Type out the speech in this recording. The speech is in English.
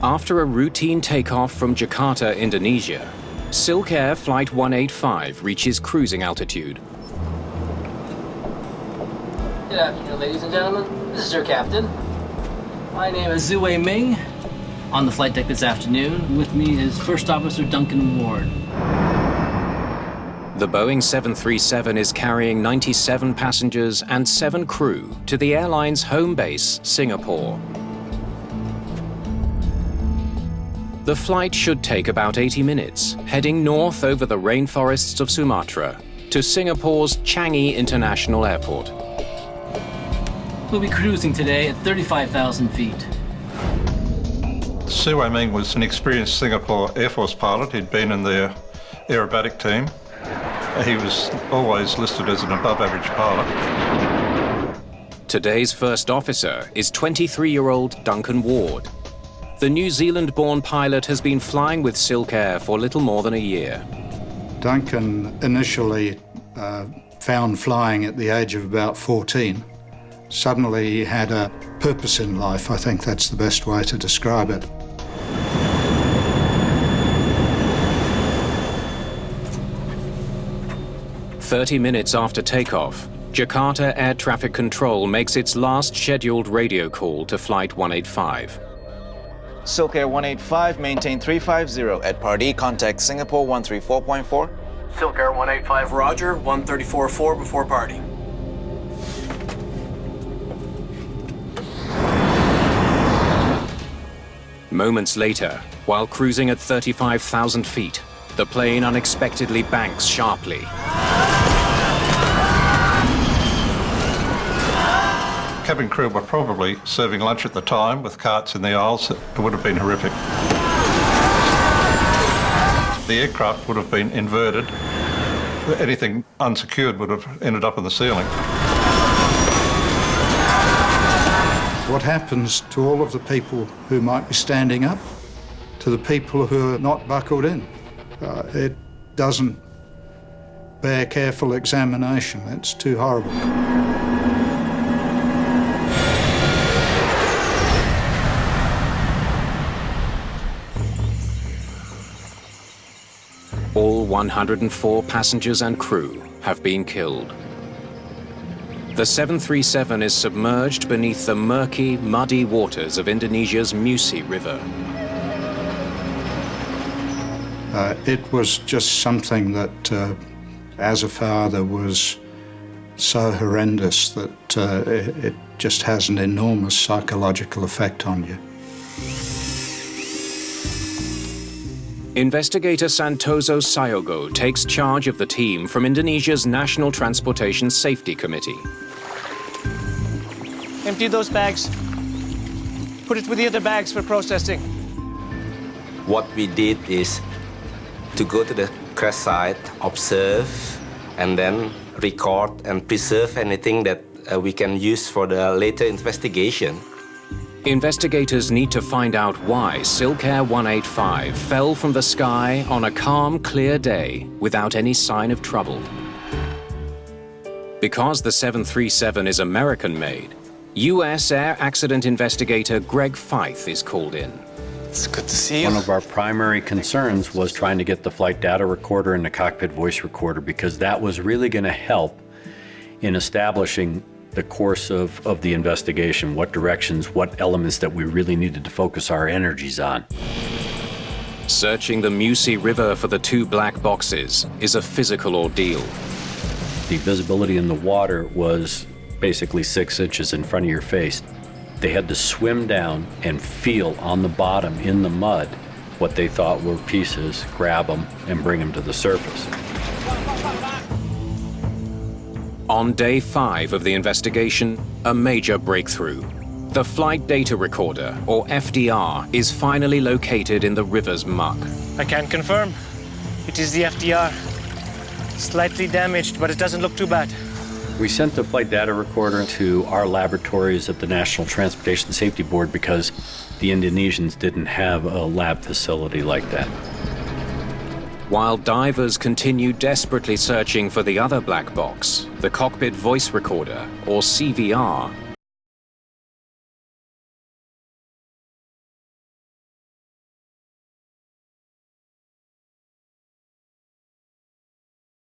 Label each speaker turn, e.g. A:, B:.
A: After a routine takeoff from Jakarta, Indonesia, Silk Air Flight 185 reaches cruising altitude.
B: Good afternoon, ladies and gentlemen. This is your captain. My name is Zhu Ming. On the flight deck this afternoon, with me is First Officer Duncan Ward.
A: The Boeing 737 is carrying 97 passengers and 7 crew to the airline's home base, Singapore. The flight should take about 80 minutes, heading north over the rainforests of Sumatra to Singapore's Changi International Airport.
B: We'll be cruising today at 35,000 feet.
C: Su Ming was an experienced Singapore Air Force pilot. He'd been in their aerobatic team. He was always listed as an above-average pilot.
A: Today's first officer is 23-year-old Duncan Ward. The New Zealand-born pilot has been flying with Silk Air for little more than a year.
D: Duncan initially found flying at the age of about 14. Suddenly he had a purpose in life. I think that's the best way to describe it. "30 minutes after takeoff, Jakarta Air Traffic Control makes its last scheduled radio call to Flight 185.
E: Silk Air 185, maintain 350. At Pardee, contact Singapore 134.4.
F: Silk Air 185, roger, 134.4 before Pardee.
A: Moments later, while cruising at 35,000 feet, the plane unexpectedly banks sharply.
C: Cabin crew were probably serving lunch at the time with carts in the aisles. It would have been horrific. The aircraft would have been inverted. Anything unsecured would have ended up in the ceiling.
D: What happens to all of the people who might be standing up, to the people who are not buckled in? It doesn't bear careful examination. It's too horrible.
A: All 104 passengers and crew have been killed. The 737 is submerged beneath the murky, muddy waters of Indonesia's Musi River.
D: It was just something that, as a father, was so horrendous that it just has an enormous psychological effect on you.
A: Investigator Santoso Sayogo takes charge of the team from Indonesia's National Transportation Safety Committee.
F: Empty those bags. Put it with the other bags for processing.
G: What we did is to go to the crash site, observe, and then record and preserve anything that we can use for the later investigation.
A: Investigators need to find out why Silk Air 185 fell from the sky on a calm, clear day without any sign of trouble. Because the 737 is American-made, U.S. air accident investigator Greg Feith is called in.
F: It's good to see you.
H: One of our primary concerns was trying to get the flight data recorder and the cockpit voice recorder, because that was really going to help in establishing the course of the investigation, what directions, what elements that we really needed to focus our energies on.
A: Searching the Musi River for the 2 black boxes is a physical ordeal.
H: The visibility in the water was basically 6 inches in front of your face. They had to swim down and feel on the bottom in the mud what they thought were pieces, grab them, and bring them to the surface.
A: On day 5 of the investigation, a major breakthrough. The flight data recorder, or FDR, is finally located in the river's muck.
F: I can confirm. It is the FDR. Slightly damaged, but it doesn't look too bad.
H: We sent the flight data recorder to our laboratories at the National Transportation Safety Board because the Indonesians didn't have a lab facility like that.
A: While divers continue desperately searching for the other black box, the cockpit voice recorder, or CVR,